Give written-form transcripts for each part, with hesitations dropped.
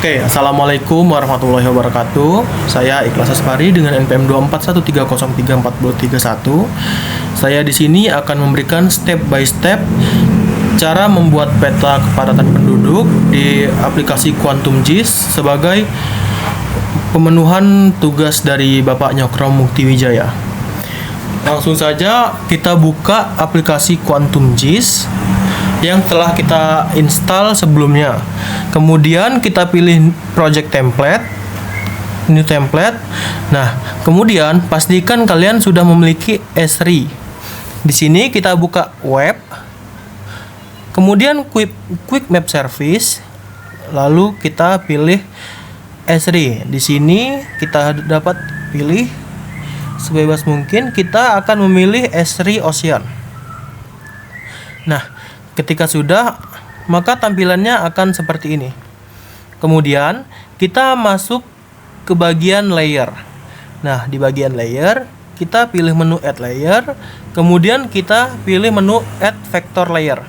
Oke, Assalamualaikum warahmatullahi wabarakatuh. Saya Ikhlas Aspari dengan NPM 241303431. Saya di sini akan memberikan step by step cara membuat peta kepadatan penduduk di aplikasi Quantum JIS sebagai pemenuhan tugas dari Bapak Nyokro Muktiwijaya. Langsung saja kita buka aplikasi Quantum JIS yang telah kita install sebelumnya. Kemudian kita pilih project template, new template. Nah, kemudian pastikan kalian sudah memiliki Esri. Di sini kita buka web. Kemudian quick map service. Lalu kita pilih Esri. Di sini kita dapat pilih sebebas mungkin. Kita akan memilih Esri Ocean. Nah, ketika sudah, maka tampilannya akan seperti ini. Kemudian kita masuk ke bagian layer. Nah, di bagian layer kita pilih menu add layer, kemudian kita pilih menu add vector layer.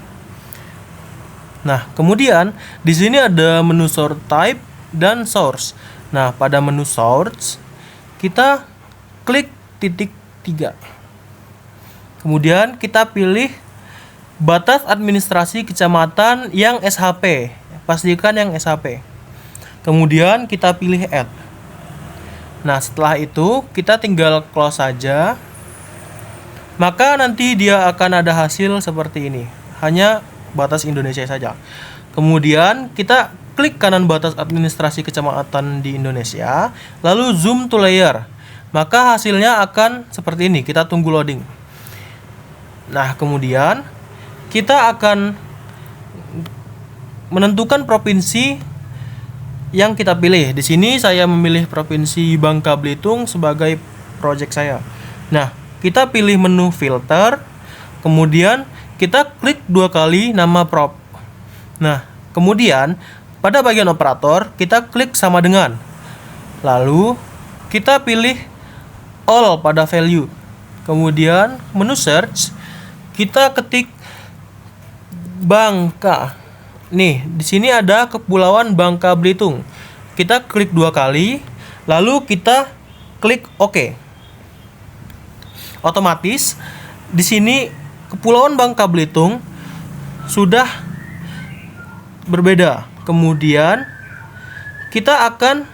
Nah, kemudian di sini ada menu source type dan source. Nah, pada menu source kita klik titik 3. Kemudian kita pilih batas administrasi kecamatan yang SHP. Pastikan yang SHP. Kemudian kita pilih add. Nah, setelah itu kita tinggal close saja. Maka nanti dia akan ada hasil seperti ini. Hanya batas Indonesia saja. Kemudian kita klik kanan batas administrasi kecamatan di Indonesia, lalu zoom to layer. Maka hasilnya akan seperti ini. Kita tunggu loading. Nah, kemudian kita akan menentukan provinsi yang kita pilih. Di sini saya memilih provinsi Bangka Belitung sebagai project saya. Nah, kita pilih menu filter, kemudian kita klik 2 kali nama prop. Nah, kemudian pada bagian operator kita klik sama dengan. Lalu kita pilih all pada value. Kemudian menu search kita ketik Bangka. Nih, di sini ada Kepulauan Bangka Belitung. Kita klik 2 kali, lalu kita klik OK. Otomatis di sini Kepulauan Bangka Belitung sudah berbeda. Kemudian kita akan,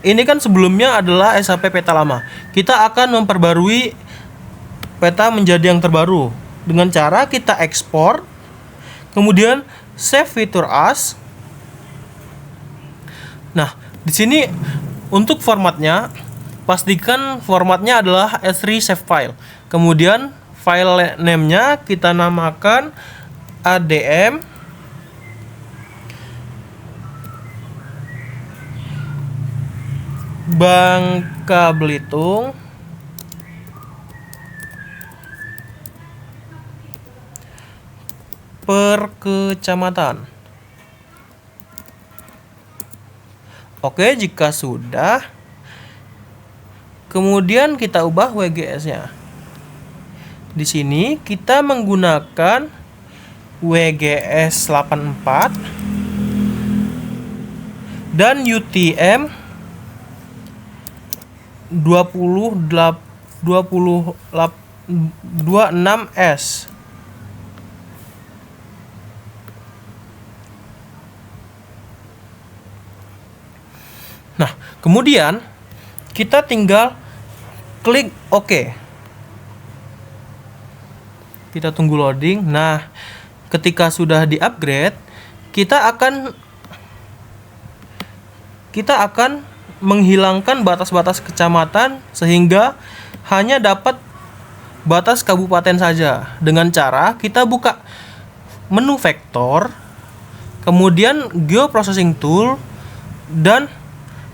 ini kan sebelumnya adalah SHP peta lama. Kita akan memperbarui peta menjadi yang terbaru dengan cara kita ekspor. Kemudian save feature as. Nah, di sini untuk formatnya, pastikan formatnya adalah Esri save file. Kemudian file name-nya kita namakan ADM Bangka Belitung per kecamatan. Oke, jika sudah, kemudian kita ubah WGS-nya. Di sini kita menggunakan WGS 84 dan UTM 26S. Nah, kemudian kita tinggal klik OK. Kita tunggu loading. Nah, ketika sudah di-upgrade, kita akan menghilangkan batas-batas kecamatan sehingga hanya dapat batas kabupaten saja. Dengan cara kita buka menu vektor, kemudian geoprocessing tool dan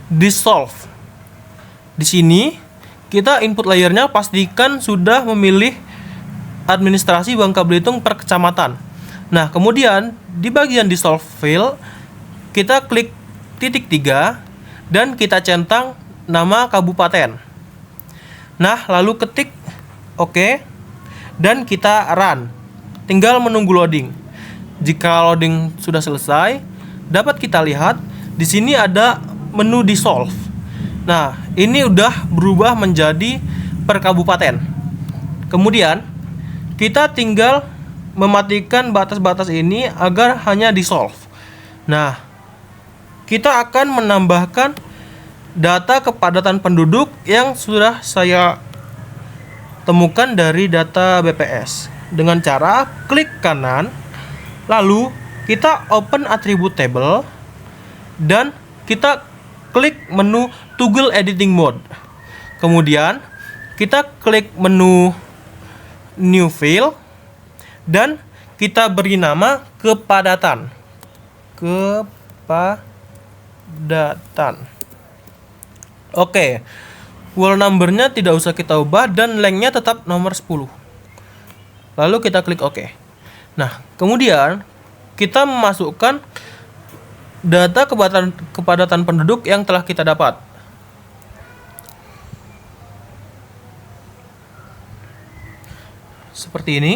dissolve. Di sini kita input layernya pastikan sudah memilih administrasi Bangka Belitung per kecamatan. Nah, kemudian di bagian dissolve field kita klik titik 3 dan kita centang nama kabupaten. Nah, lalu ketik OK dan kita run. Tinggal menunggu loading. Jika loading sudah selesai, dapat kita lihat di sini ada menu dissolve. Nah, ini udah berubah menjadi per kabupaten. Kemudian kita tinggal mematikan batas-batas ini agar hanya dissolve. Nah, kita akan menambahkan data kepadatan penduduk yang sudah saya temukan dari data BPS dengan cara klik kanan, lalu kita open attribute table dan kita klik menu toggle editing mode. Kemudian kita klik menu new field dan kita beri nama kepadatan. Oke. Whole number-nya tidak usah kita ubah dan length-nya tetap nomor 10. Lalu kita klik OK. Nah, kemudian kita memasukkan data kepadatan penduduk yang telah kita dapat. Seperti ini.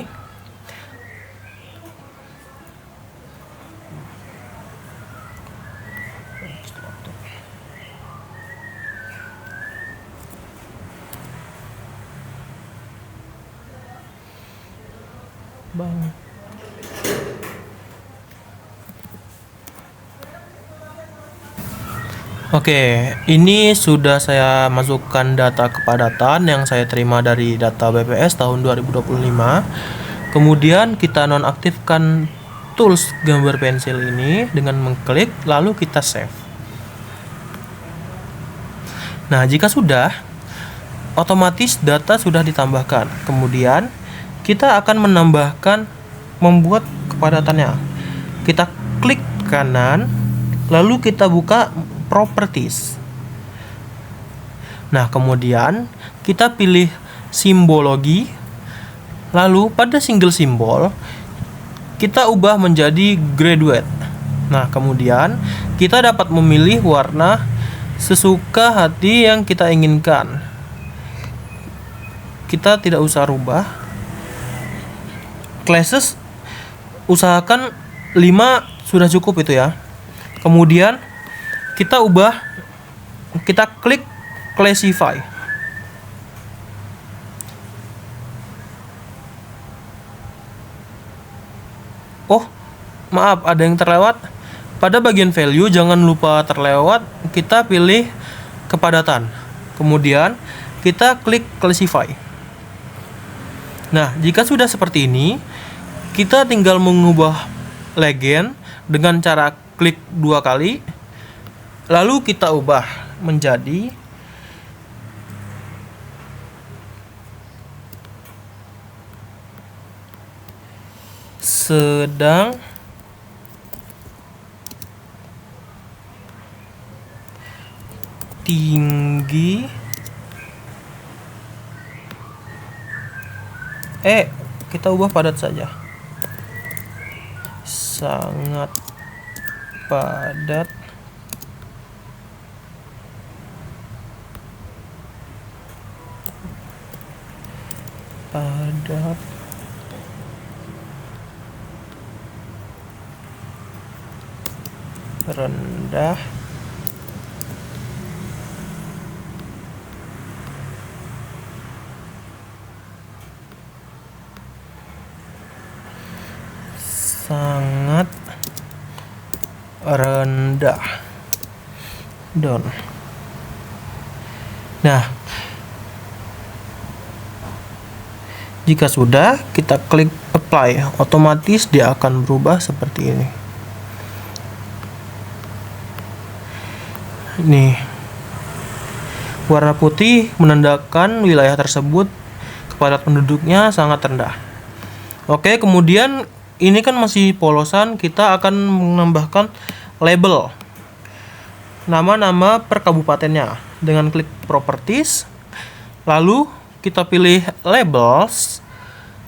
Oke, ini sudah saya masukkan data kepadatan yang saya terima dari data BPS tahun 2025. Kemudian kita nonaktifkan tools gambar pensil ini dengan mengklik, lalu kita save. Nah, jika sudah, otomatis data sudah ditambahkan. Kemudian kita akan membuat kepadatannya. Kita klik kanan, lalu kita buka properties. Nah, kemudian kita pilih simbologi, lalu pada single simbol kita ubah menjadi graduate. Nah, kemudian kita dapat memilih warna sesuka hati yang kita inginkan. Kita tidak usah rubah. Classes usahakan 5 sudah cukup itu ya. Kemudian kita klik classify. Oh, maaf, ada yang terlewat. Pada bagian value jangan lupa terlewat, kita pilih kepadatan. Kemudian kita klik classify. Nah, jika sudah seperti ini, kita tinggal mengubah legend dengan cara klik 2 kali, lalu kita ubah menjadi sedang tinggi kita ubah padat saja, sangat padat, rendah, sangat rendah, down. Nah, jika sudah, kita klik apply, otomatis dia akan berubah seperti ini. Nih, warna putih menandakan wilayah tersebut kepadatan penduduknya sangat rendah. Oke, kemudian ini kan masih polosan, kita akan menambahkan label nama-nama per kabupatennya dengan klik properties, lalu kita pilih labels,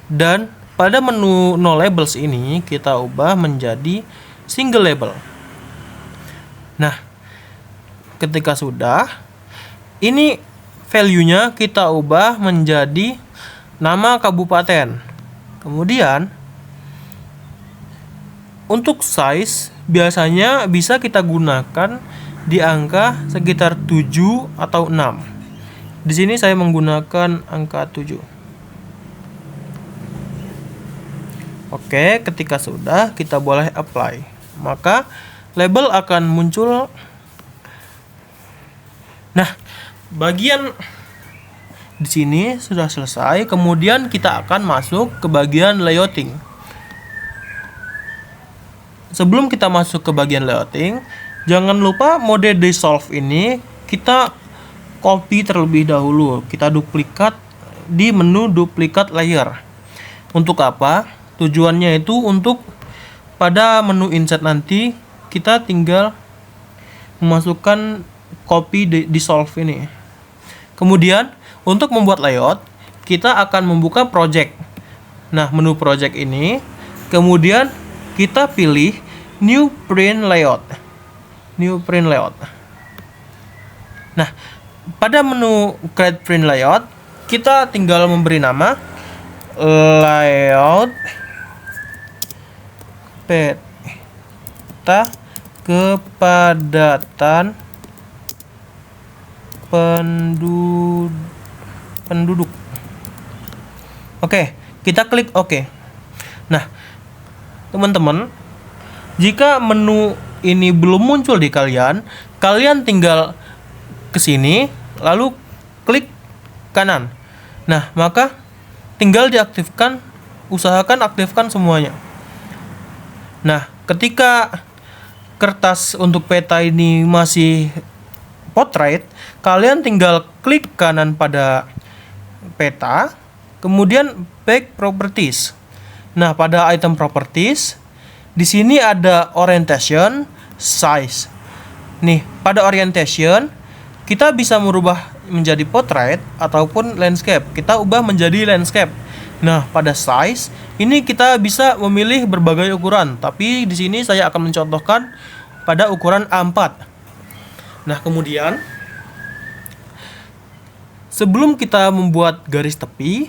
dan pada menu no labels ini kita ubah menjadi single label. Nah, ketika sudah, ini value-nya kita ubah menjadi nama kabupaten. Kemudian untuk size biasanya bisa kita gunakan di angka sekitar 7 atau 6. Di sini saya menggunakan angka 7. Oke, ketika sudah, kita boleh apply. Maka label akan muncul. Nah, bagian di sini sudah selesai. Kemudian kita akan masuk ke bagian layouting. Sebelum kita masuk ke bagian layouting, jangan lupa mode dissolve ini kita copy terlebih dahulu. Kita duplikat di menu duplikat layer. Untuk apa? Tujuannya itu untuk pada menu insert nanti kita tinggal memasukkan copy dissolve ini. Kemudian untuk membuat layout, kita akan membuka project. Nah, menu project ini, kemudian kita pilih new print layout. New print layout. Nah, pada menu create print layout, kita tinggal memberi nama layout peta kepadatan penduduk. Oke, kita klik OK. Nah, teman-teman, jika menu ini belum muncul di kalian tinggal ke sini lalu klik kanan. Nah, maka tinggal diaktifkan, usahakan aktifkan semuanya. Nah, ketika kertas untuk peta ini masih portrait, kalian tinggal klik kanan pada peta, kemudian back properties. Nah, pada item properties, di sini ada orientation, size. Nih, pada orientation, kita bisa merubah menjadi portrait ataupun landscape. Kita ubah menjadi landscape. Nah, pada size ini kita bisa memilih berbagai ukuran, tapi di sini saya akan mencontohkan pada ukuran A4. Nah, kemudian sebelum kita membuat garis tepi,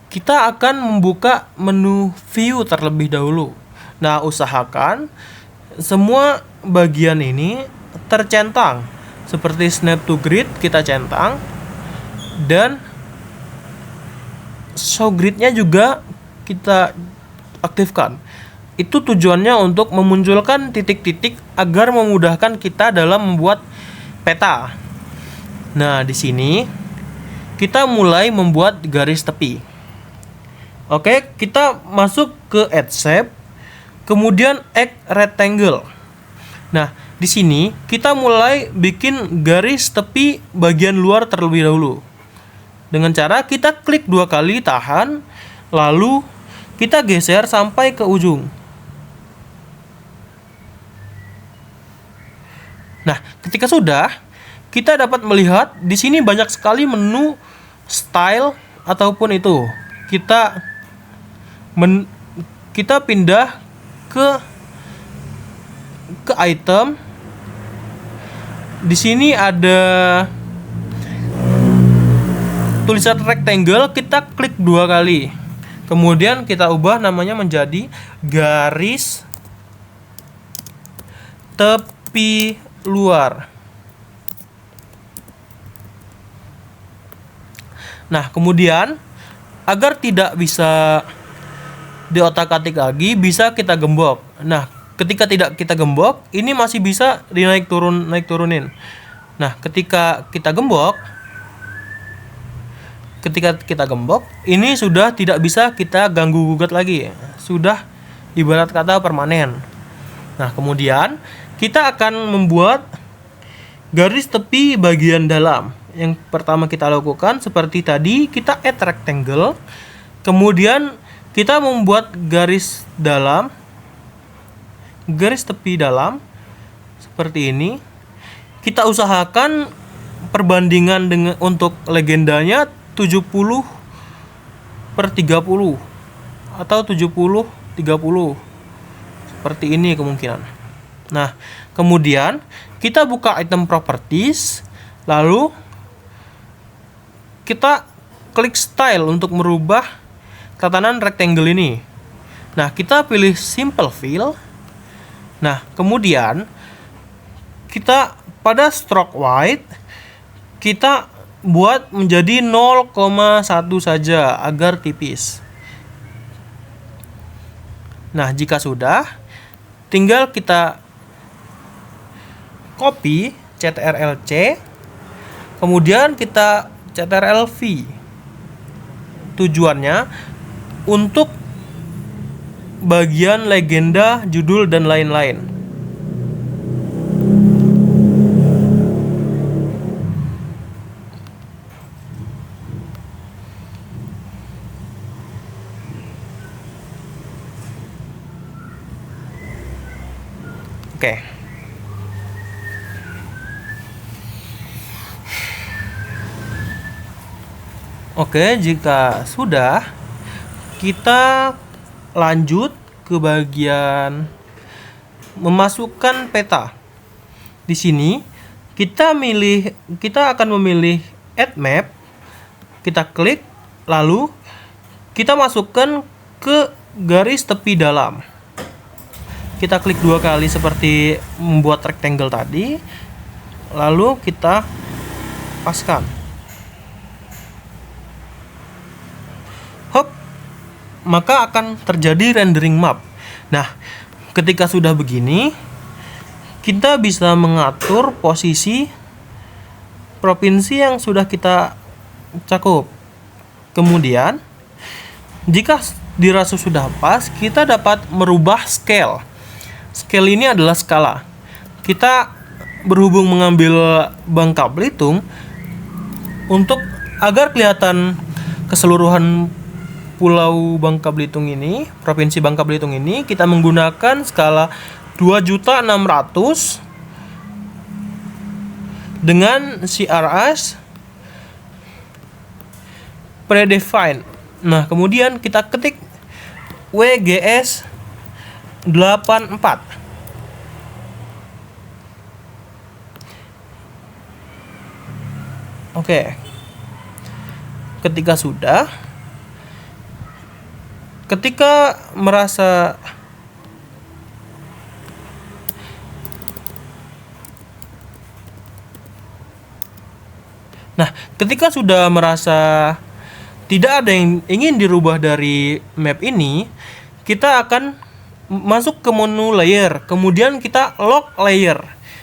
kita akan membuka menu view terlebih dahulu. Nah, usahakan semua bagian ini tercentang. Seperti snap to grid kita centang, dan show gridnya juga kita aktifkan. Itu tujuannya untuk memunculkan titik-titik agar memudahkan kita dalam membuat peta. Nah, di sini kita mulai membuat garis tepi. Oke, kita masuk ke add shape, kemudian add rectangle. Nah, di sini kita mulai bikin garis tepi bagian luar terlebih dahulu. Dengan cara kita klik 2 kali, tahan, lalu kita geser sampai ke ujung. Nah, ketika sudah, kita dapat melihat di sini banyak sekali menu style ataupun itu. Kita pindah ke item. Di sini ada tulisan rectangle, kita klik 2 kali. Kemudian kita ubah namanya menjadi garis tepi luar. Nah, kemudian agar tidak bisa diotak-atik lagi, bisa kita gembok. Nah, ketika tidak kita gembok, ini masih bisa naik turunin. Nah, ketika kita gembok, ini sudah tidak bisa kita ganggu gugat lagi. Sudah ibarat kata permanen. Nah, kemudian kita akan membuat garis tepi bagian dalam. Yang pertama kita lakukan seperti tadi, kita add rectangle. Kemudian kita membuat garis tepi dalam seperti ini. Kita usahakan perbandingan dengan untuk legendanya 70/30 atau 70/30 seperti ini kemungkinan. Nah, kemudian kita buka item properties, lalu kita klik style untuk merubah tatanan rectangle ini. Nah, kita pilih simple fill, Nah, kemudian kita pada stroke white kita buat menjadi 0,1 saja agar tipis. Nah, jika sudah, tinggal kita copy CTRL-C, kemudian kita CTRL-V. Tujuannya untuk bagian legenda, judul, dan lain-lain. Oke. Oke, jika sudah, kita lanjut ke bagian memasukkan peta. Di sini kita akan memilih Add Map. Kita klik, lalu kita masukkan ke garis tepi dalam. Kita klik 2 kali seperti membuat rectangle tadi, lalu kita paskan. Hop, maka akan terjadi rendering map. Nah, ketika sudah begini, kita bisa mengatur posisi provinsi yang sudah kita cakup. Kemudian, jika dirasa sudah pas, kita dapat merubah scale. Scale ini adalah skala. Kita berhubung mengambil Bangka Belitung, untuk agar kelihatan keseluruhan Pulau Bangka Belitung ini, Provinsi Bangka Belitung ini, kita menggunakan skala 2.600.000 dengan CRS predefined. Nah, kemudian kita ketik WGS 84. Oke. Ketika merasa ketika sudah merasa tidak ada yang ingin dirubah dari map ini, kita akan masuk ke menu layer, kemudian kita lock layer.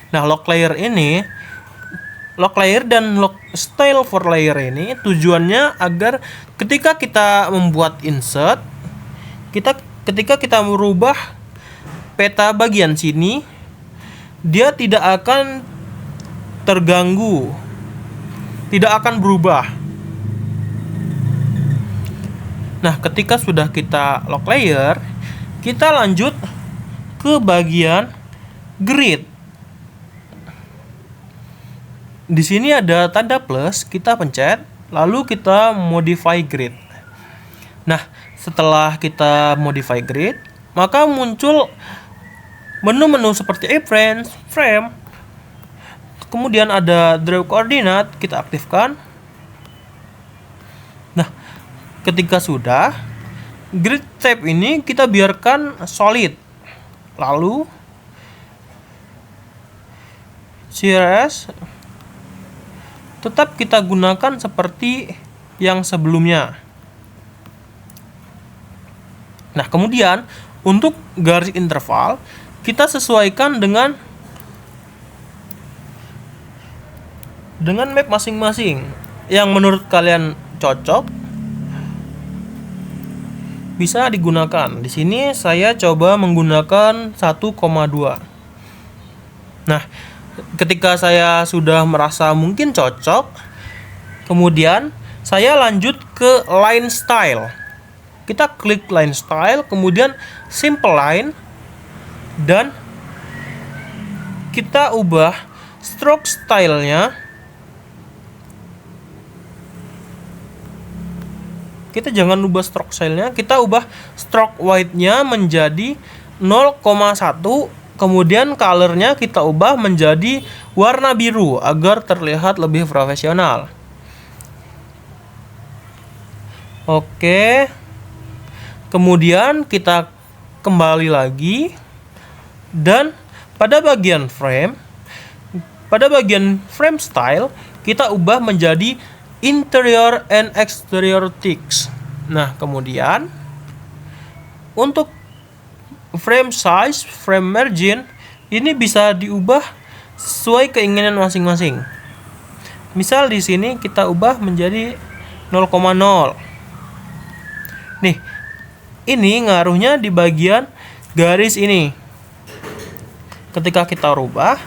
Nah, lock layer dan lock style for layer ini tujuannya agar ketika kita membuat insert, ketika kita merubah peta bagian sini, dia tidak akan terganggu, tidak akan berubah. Nah, ketika sudah kita lock layer, kita lanjut ke bagian grid. Di sini ada tanda plus, kita pencet, lalu kita modify grid. Nah, setelah kita modify grid, maka muncul menu-menu seperti iframe, frame, kemudian ada draw coordinate, kita aktifkan. Nah, ketika sudah, grid type ini kita biarkan solid. Lalu CRS tetap kita gunakan seperti yang sebelumnya. Nah, kemudian untuk garis interval kita sesuaikan dengan map masing-masing yang menurut kalian cocok, bisa digunakan. Di sini saya coba menggunakan 1,2. Nah, ketika saya sudah merasa mungkin cocok, kemudian saya lanjut ke line style. Kita klik line style, kemudian simple line, dan kita ubah stroke style-nya. Kita jangan ubah stroke style-nya, kita ubah stroke white-nya menjadi 0,1, kemudian color-nya kita ubah menjadi warna biru agar terlihat lebih profesional. Oke. Kemudian kita kembali lagi Dan pada bagian frame style kita ubah menjadi interior and exterior text. Nah, kemudian untuk frame size, frame margin ini bisa diubah sesuai keinginan masing-masing. Misal di sini kita ubah menjadi 0,0. Nih, ini ngaruhnya di bagian garis ini. Ketika kita rubah,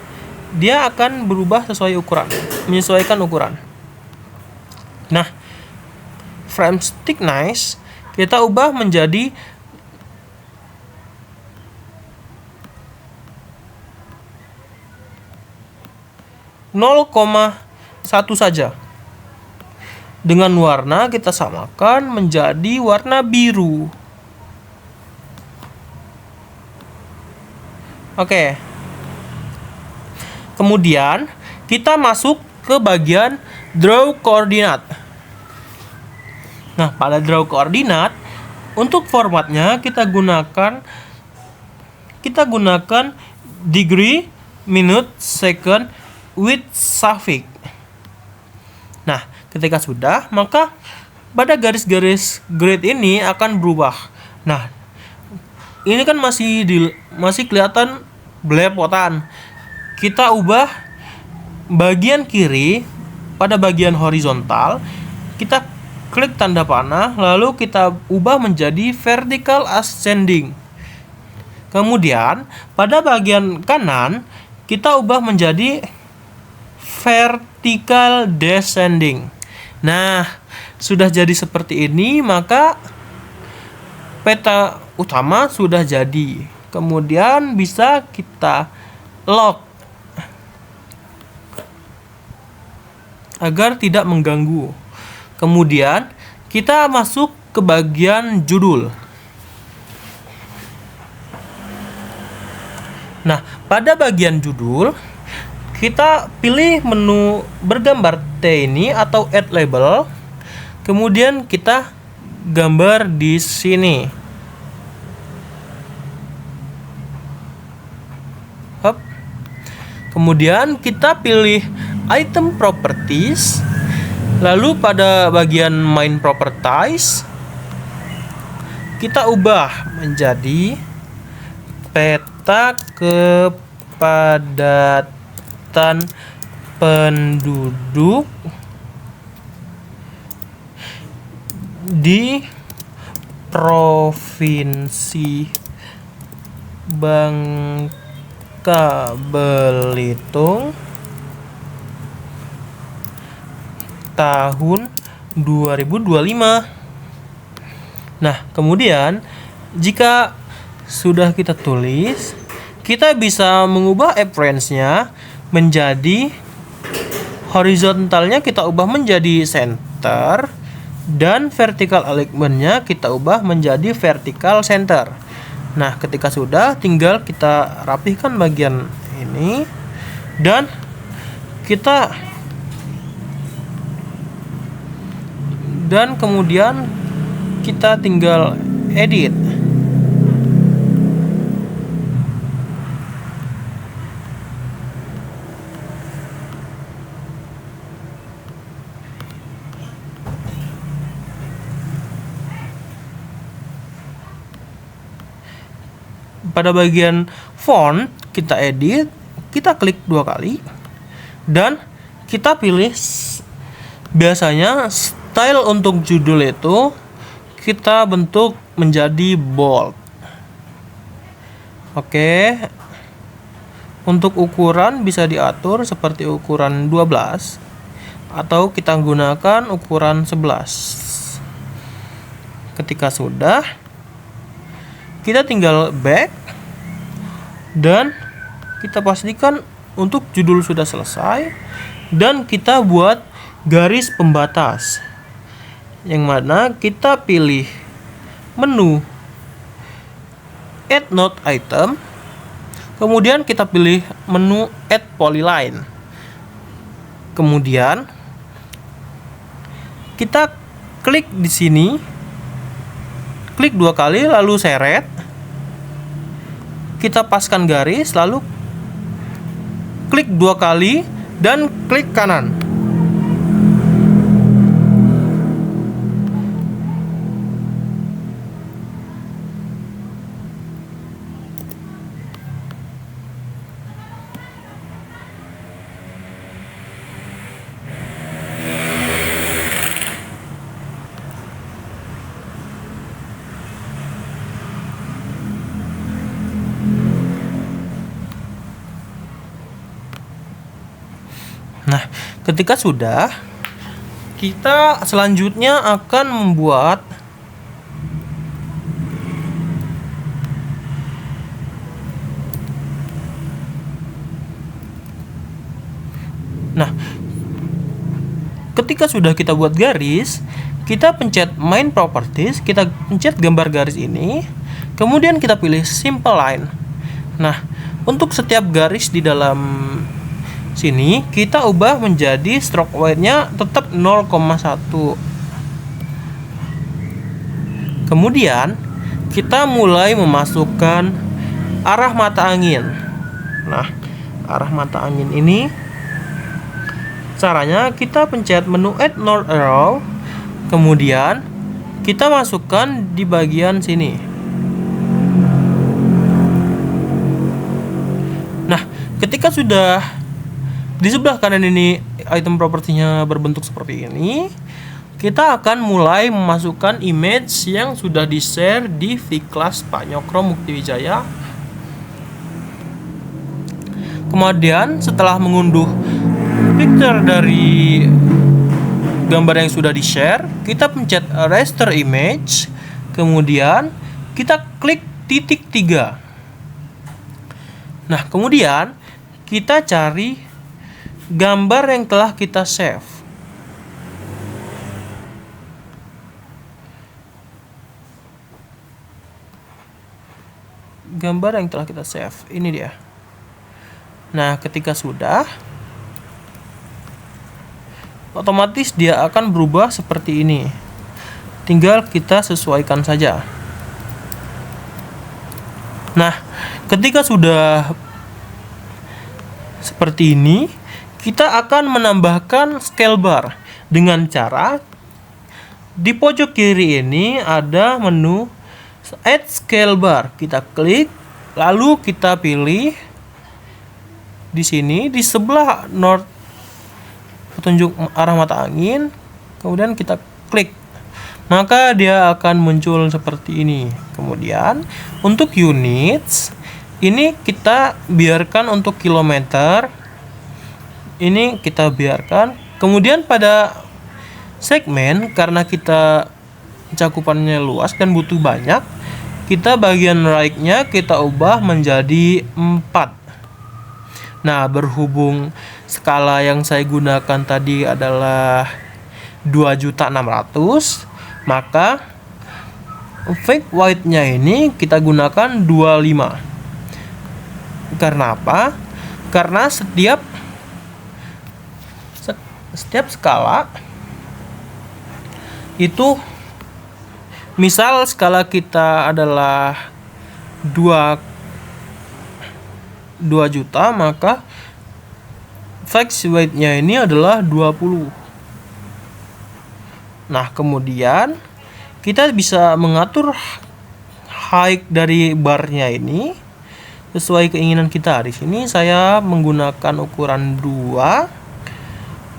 dia akan berubah sesuai ukuran, menyesuaikan ukuran. Nah, frame thickness kita ubah menjadi 0,1 saja. Dengan warna kita samakan menjadi warna biru. Oke. Kemudian kita masuk ke bagian draw coordinate. Nah, pada draw coordinate untuk formatnya kita gunakan degree, minute, second with suffix. Nah, ketika sudah, maka pada garis-garis grid ini akan berubah. Nah, ini kan masih kelihatan belepotan. Kita ubah bagian kiri pada bagian horizontal, kita klik tanda panah, lalu kita ubah menjadi vertical ascending. Kemudian pada bagian kanan kita ubah menjadi vertical descending. Nah, sudah jadi seperti ini, maka peta utama sudah jadi. Kemudian bisa kita lock agar tidak mengganggu. Kemudian kita masuk ke bagian judul. Nah, pada bagian judul kita pilih menu bergambar T ini atau add label. Kemudian kita gambar di sini. Hop. Kemudian kita pilih item properties. Lalu pada bagian main properties kita ubah menjadi peta kepadatan penduduk di Provinsi Bangka Belitung tahun 2025. Nah, kemudian jika sudah kita tulis, kita bisa mengubah appearance-nya menjadi horizontalnya kita ubah menjadi center dan vertical alignment-nya kita ubah menjadi vertical center. Nah, ketika sudah, tinggal kita rapihkan bagian ini dan kemudian kita tinggal edit. Pada bagian font kita edit, kita klik 2 kali dan kita pilih biasanya style untuk judul itu kita bentuk menjadi bold. Oke. Untuk ukuran bisa diatur seperti ukuran 12 atau kita gunakan ukuran 11. Ketika sudah, kita tinggal back dan kita pastikan untuk judul sudah selesai dan kita buat garis pembatas yang mana kita pilih menu add note item, kemudian kita pilih menu add polyline, kemudian kita klik di sini, klik 2 kali lalu seret. kita paskan garis, lalu klik 2 kali dan klik kanan. Nah, ketika sudah, kita selanjutnya akan membuat ketika sudah kita buat garis, kita pencet main properties, kita pencet gambar garis ini, kemudian kita pilih simple line. Nah, untuk setiap garis di dalam sini kita ubah menjadi stroke weight-nya tetap 0,1. Kemudian kita mulai memasukkan arah mata angin. Nah, arah mata angin ini caranya kita pencet menu add north arrow, kemudian kita masukkan di bagian sini. Nah, ketika sudah di sebelah kanan ini item propertinya berbentuk seperti ini, kita akan mulai memasukkan image yang sudah di-share di V-Class Pak Nyokro Muktiwijaya. Kemudian setelah mengunduh picture dari gambar yang sudah di-share, kita pencet raster image, kemudian kita klik titik 3. Nah, kemudian kita cari gambar yang telah kita save. Gambar yang telah kita save, ini dia. Nah, ketika sudah, otomatis dia akan berubah seperti ini. Tinggal kita sesuaikan saja. Nah, ketika sudah seperti ini, kita akan menambahkan scale bar dengan cara di pojok kiri ini ada menu add scale bar. Kita klik, lalu kita pilih di sini di sebelah north petunjuk arah mata angin, kemudian kita klik, maka dia akan muncul seperti ini. Kemudian untuk units ini kita biarkan untuk kilometer, ini kita biarkan. Kemudian pada segmen, karena kita cakupannya luas dan butuh banyak, kita bagian right-nya kita ubah menjadi 4. Nah, berhubung skala yang saya gunakan tadi adalah 2.600.000, maka fake weight-nya ini kita gunakan 25. Karena apa? Karena setiap skala itu, misal skala kita adalah 2 juta, maka fixed weight-nya ini adalah 20. Nah, kemudian kita bisa mengatur height dari barnya ini sesuai keinginan kita. Di sini saya menggunakan ukuran 2.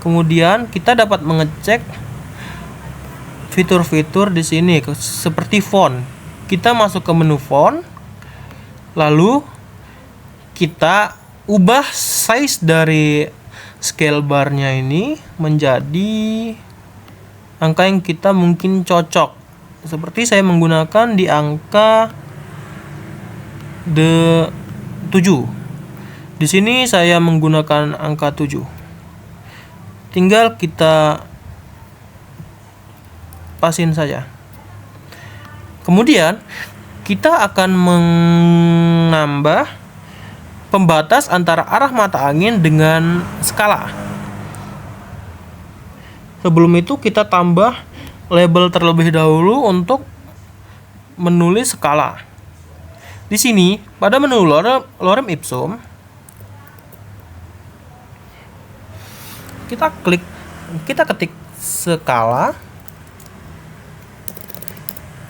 Kemudian kita dapat mengecek fitur-fitur di sini seperti font. Kita masuk ke menu font, lalu kita ubah size dari scale barnya ini menjadi angka yang kita mungkin cocok. Seperti saya menggunakan di angka 7. Di sini saya menggunakan angka 7. Tinggal kita pasin saja. Kemudian kita akan menambah pembatas antara arah mata angin dengan skala. Sebelum itu kita tambah label terlebih dahulu untuk menulis skala. Di sini pada menu lorem ipsum kita ketik skala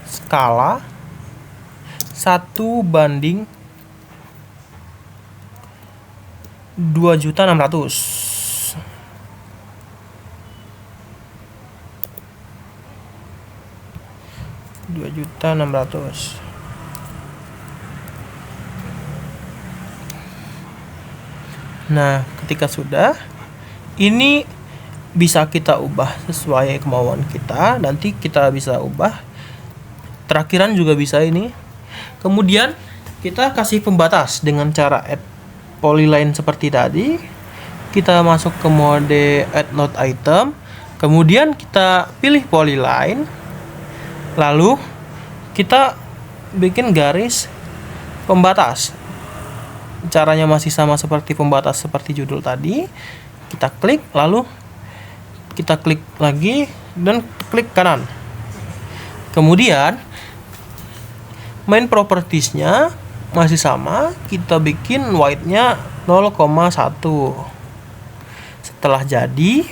1/2.600.000. Nah, ketika sudah, ini bisa kita ubah sesuai kemauan kita. Nanti kita bisa ubah terakhiran juga bisa ini. Kemudian kita kasih pembatas dengan cara add polyline seperti tadi. Kita masuk ke mode add node item. Kemudian kita pilih polyline. Lalu kita bikin garis pembatas. Caranya masih sama seperti pembatas seperti judul tadi. Kita klik, lalu kita klik lagi dan klik kanan. Kemudian main propertiesnya masih sama, kita bikin width-nya 0,1. Setelah jadi,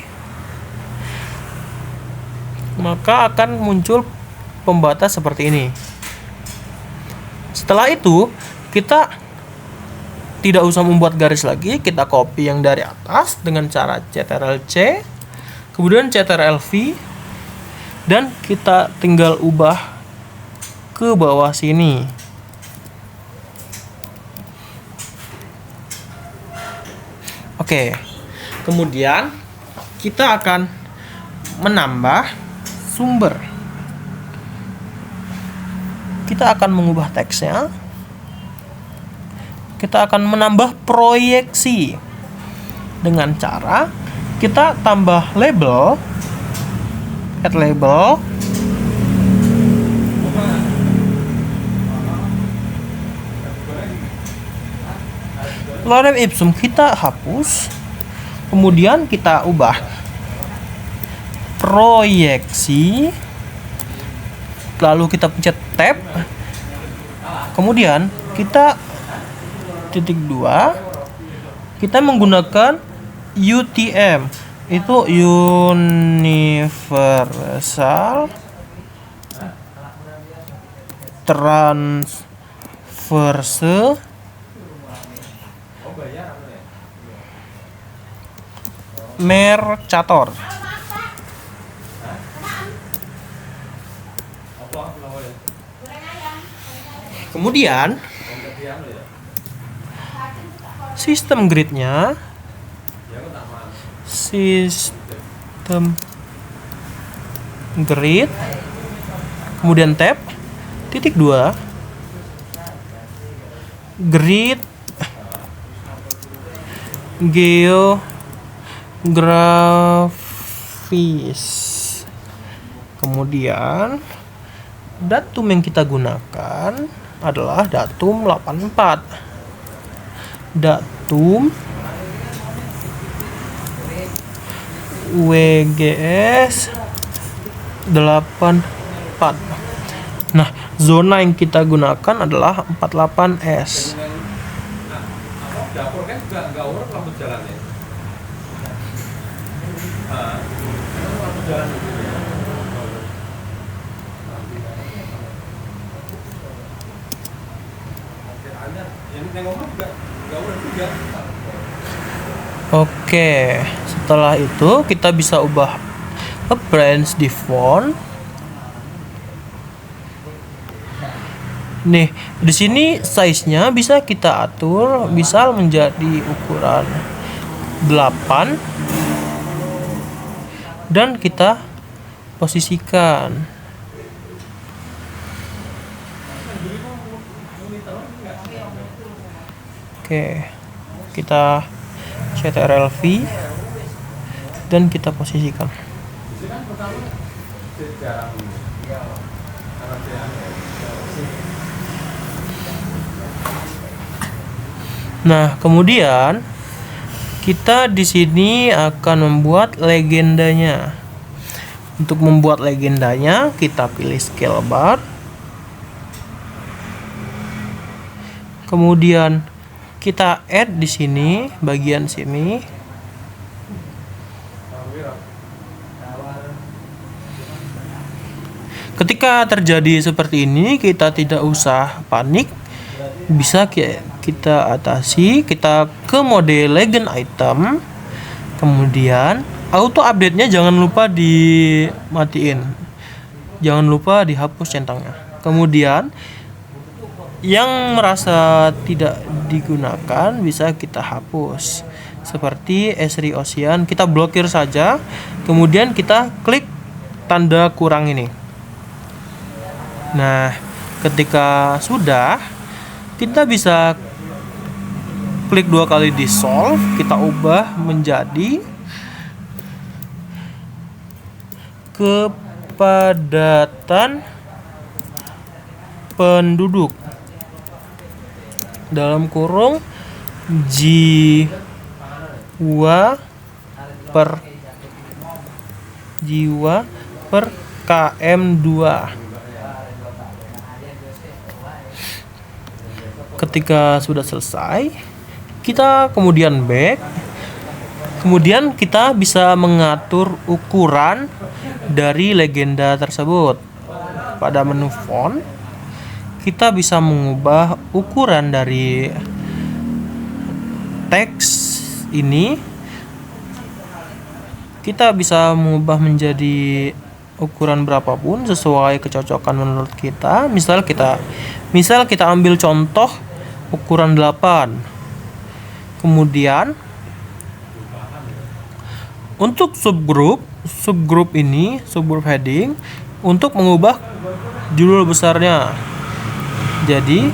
maka akan muncul pembatas seperti ini. Setelah itu, kita tidak usah membuat garis lagi, kita copy yang dari atas dengan cara Ctrl+C, kemudian Ctrl+V, dan kita tinggal ubah ke bawah sini. Oke, kemudian kita akan menambah sumber. Kita akan mengubah teksnya. Kita akan menambah proyeksi dengan cara kita tambah label, add label, lorem ipsum kita hapus, kemudian kita ubah proyeksi, lalu kita pencet tab, kemudian kita titik 2, kita menggunakan UTM, itu universal transverse Mercator. Kemudian sistem gridnya, sistem grid, kemudian tab, titik 2, grid geografis. Kemudian datum yang kita gunakan adalah datum 84. Datum WGS 84. Nah, zona yang kita gunakan adalah 48S. Dapur kan juga nggak urut lampu jalan ya. Lampu jalan. Yang ngomong juga nggak urut juga. Oke, setelah itu kita bisa ubah appearance di font. Nih, di sini size-nya bisa kita atur, misal menjadi ukuran 8 dan kita posisikan. Oke, kita Ctrl+V dan kita posisikan. Nah, kemudian kita di sini akan membuat legendanya. Untuk membuat legendanya, kita pilih scale bar. Kemudian kita add di sini, bagian sini. Ketika terjadi seperti ini, kita tidak usah panik. Bisa kita atasi, kita ke mode legend item. Kemudian auto update-nya jangan lupa dimatiin. Jangan lupa dihapus centangnya. Kemudian yang merasa tidak digunakan bisa kita hapus. Seperti Esri Ocean, kita blokir saja. Kemudian kita klik tanda kurang ini. Nah, ketika sudah, kita bisa klik 2 kali dissolve, kita ubah menjadi kepadatan penduduk dalam kurung jiwa per KM2. Ketika sudah selesai, kita kemudian back. Kemudian kita bisa mengatur ukuran dari legenda tersebut. Pada menu font, kita bisa mengubah ukuran dari teks ini. Kita bisa mengubah menjadi ukuran berapapun sesuai kecocokan menurut kita. Misal kita ambil contoh ukuran 8. Kemudian untuk subgroup ini, subgroup heading, untuk mengubah judul besarnya. Jadi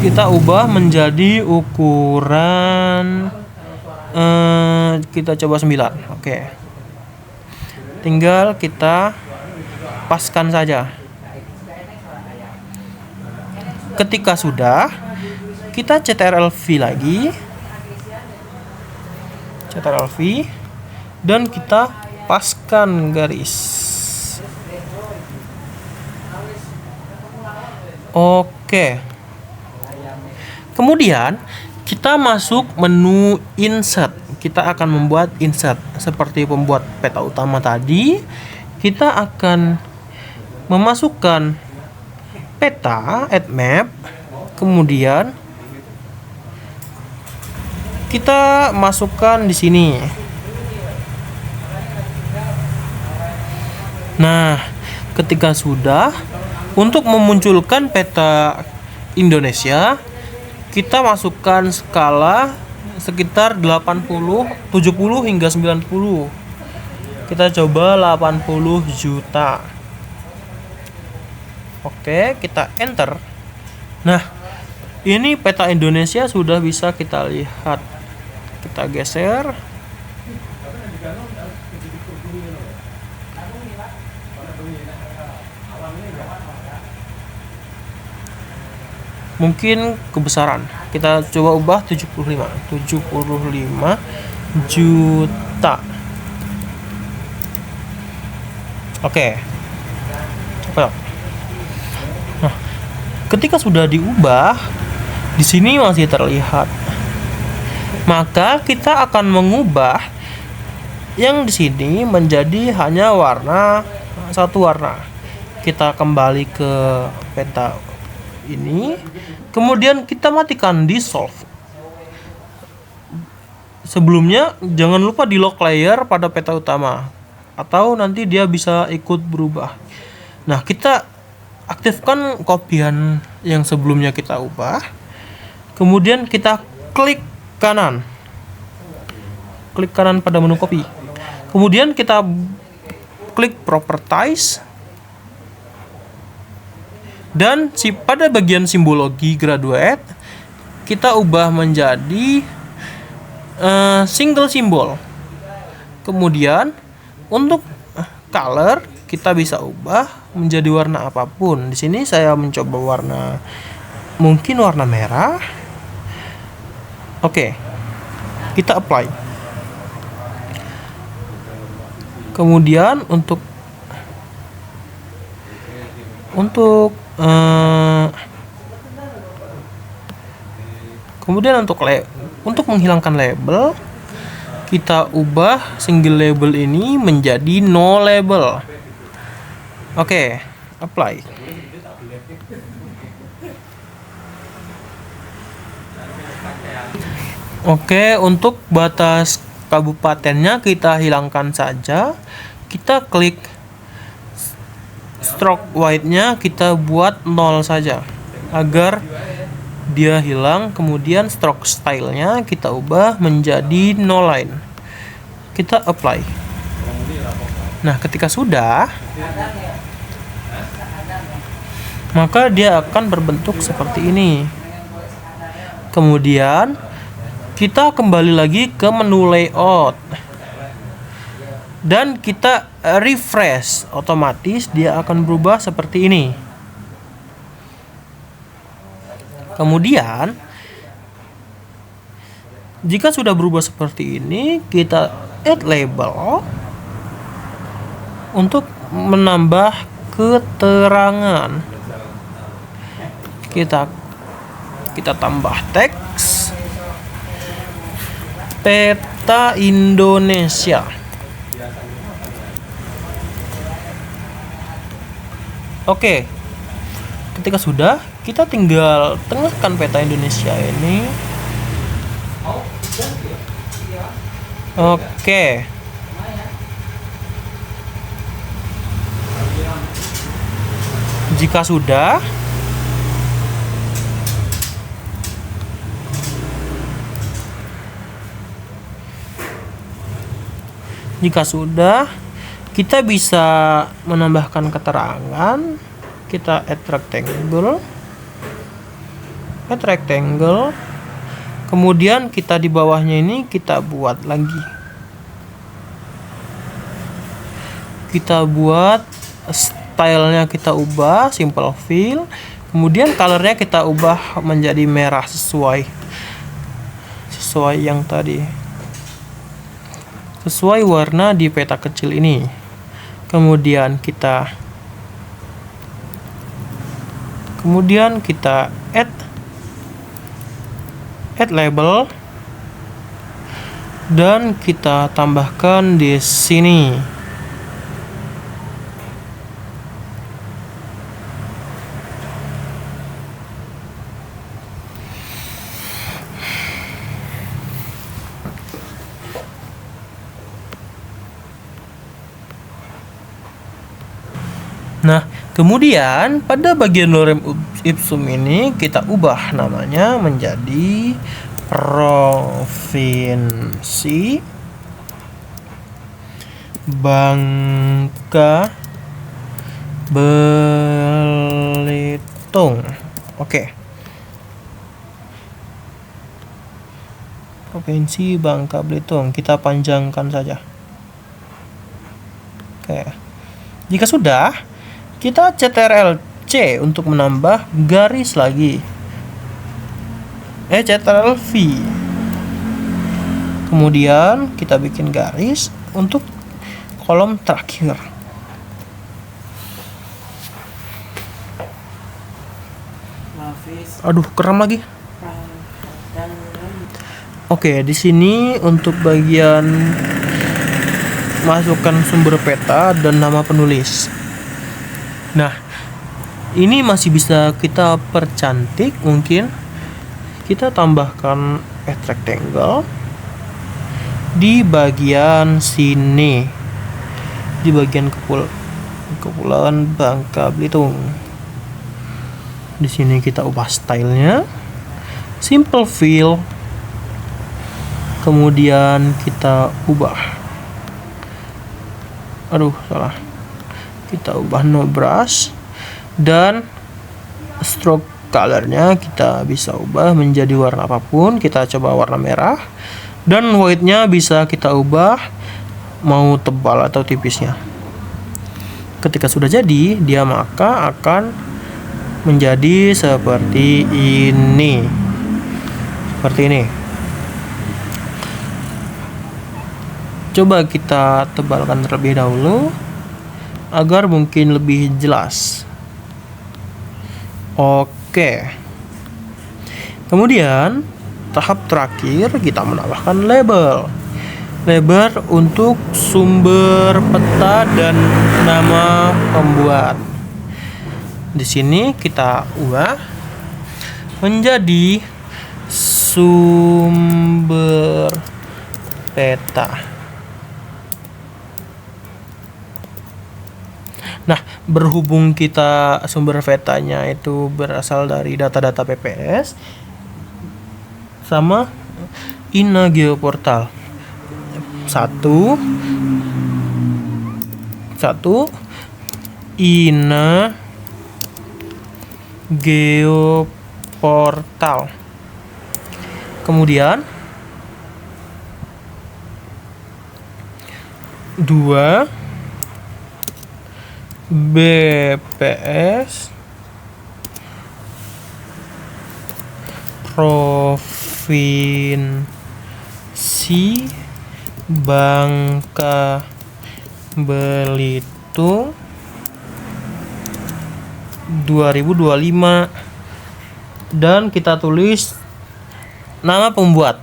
kita ubah menjadi ukuran kita coba 9. Oke. Tinggal kita paskan saja. Ketika sudah, kita CTRL-V lagi. CTRL-V dan kita paskan garis. Oke. Kemudian kita masuk menu insert. Kita akan membuat insert seperti pembuat peta utama tadi. Kita akan memasukkan peta, add map. Kemudian kita masukkan di sini. Nah, ketika sudah, untuk memunculkan peta Indonesia, kita masukkan skala sekitar 80, 70 hingga 90. Kita coba 80 juta. Oke, kita enter. Nah, ini peta Indonesia sudah bisa kita lihat. Kita geser. Mungkin kebesaran. Kita coba ubah 75 juta. Oke. Coba. Nah, ketika sudah diubah, di sini masih terlihat. Maka kita akan mengubah yang di sini menjadi hanya satu warna. Kita kembali ke peta ini, kemudian kita matikan dissolve. Sebelumnya jangan lupa di lock layer pada peta utama, atau nanti dia bisa ikut berubah. Nah, kita aktifkan kopian yang sebelumnya kita ubah. Kemudian kita klik kanan pada menu copy. Kemudian kita klik properties. Dan pada bagian simbologi graduate, kita ubah menjadi single simbol. Kemudian untuk color kita bisa ubah menjadi warna apapun. Di sini saya mencoba mungkin warna merah. Oke, kita apply. Kemudian untuk Kemudian untuk menghilangkan label, kita ubah single label ini menjadi no label. Oke, apply. Oke, untuk batas kabupatennya kita hilangkan saja. Kita klik stroke white-nya, kita buat 0 saja agar dia hilang. Kemudian stroke style-nya kita ubah menjadi no line. Kita apply. Nah, ketika sudah, maka dia akan berbentuk seperti ini. Kemudian kita kembali lagi ke menu layout dan kita refresh, otomatis dia akan berubah seperti ini. Kemudian jika sudah berubah seperti ini, kita add label untuk menambah keterangan. Kita tambah teks peta Indonesia. Oke. Ketika sudah, kita tinggal tengahkan peta Indonesia ini. Oke. Jika sudah, kita bisa menambahkan keterangan. Kita add rectangle. Kemudian kita di bawahnya ini kita buat lagi. Kita buat stylenya, kita ubah simple fill. Kemudian colornya kita ubah menjadi merah sesuai yang tadi. Sesuai warna di peta kecil ini. Kemudian kita add label dan kita tambahkan di sini. Nah, kemudian pada bagian lorem ipsum ini kita ubah namanya menjadi Provinsi Bangka Belitung. Oke. Provinsi Bangka Belitung, kita panjangkan saja. Oke. Jika sudah, kita Ctrl+C untuk menambah garis lagi. Ctrl+V. Kemudian kita bikin garis untuk kolom terakhir. Aduh, kram lagi. Oke, di sini untuk bagian masukkan sumber peta dan nama penulis. Nah, ini masih bisa kita percantik. Mungkin kita tambahkan rectangle di bagian sini, di bagian kepulauan Bangka Belitung. Di sini kita ubah stylenya simple fill. Kemudian kita ubah, kita ubah no brush, dan stroke colornya kita bisa ubah menjadi warna apapun. Kita coba warna merah, dan white-nya bisa kita ubah mau tebal atau tipisnya. Ketika sudah jadi, dia maka akan menjadi seperti ini. Coba kita tebalkan terlebih dahulu agar mungkin lebih jelas. Oke. Kemudian tahap terakhir kita menambahkan label. Label untuk sumber peta dan nama pembuat. Di sini kita ubah menjadi sumber peta. Nah, berhubung kita sumber petanya itu berasal dari data-data PPS sama Ina Geoportal. Satu Ina Geoportal. Kemudian 2 BPS Provinsi Bangka Belitung 2025, dan kita tulis nama pembuat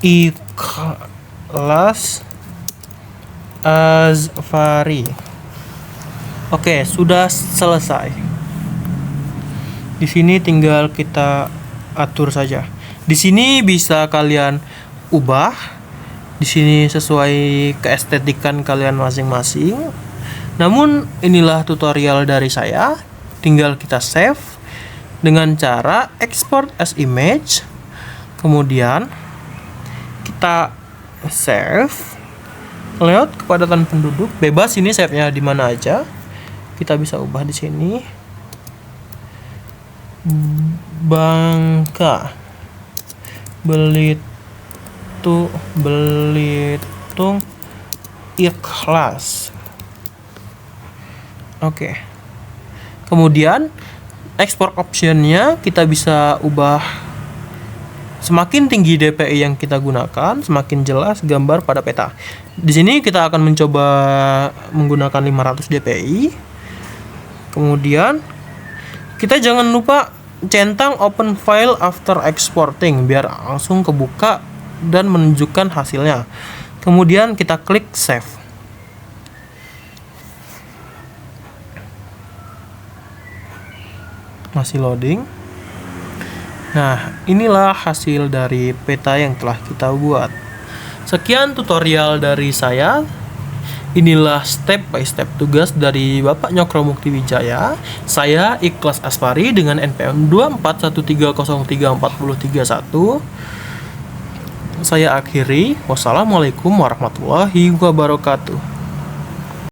Ikhlas Azfari. Oke, sudah selesai. Di sini tinggal kita atur saja. Di sini bisa kalian ubah. Di sini sesuai keestetikan kalian masing-masing. Namun inilah tutorial dari saya. Tinggal kita save dengan cara export as image. Kemudian kita save layout kepadatan penduduk, bebas ini save-nya di mana aja. Kita bisa ubah di sini. Bangka Belitung Ikhlas. Oke. Kemudian export optionnya kita bisa ubah. Semakin tinggi DPI yang kita gunakan, semakin jelas gambar pada peta. Di sini kita akan mencoba menggunakan 500 DPI. Kemudian kita jangan lupa centang open file after exporting biar langsung kebuka dan menunjukkan hasilnya. Kemudian kita klik save. Masih loading. Nah, inilah hasil dari peta yang telah kita buat. Sekian tutorial dari saya. Inilah step by step tugas dari Bapak Nyokro Mukti Wijaya. Saya Ikhlas Azfari dengan NPM 2413034031. Saya akhiri. Wassalamualaikum warahmatullahi wabarakatuh.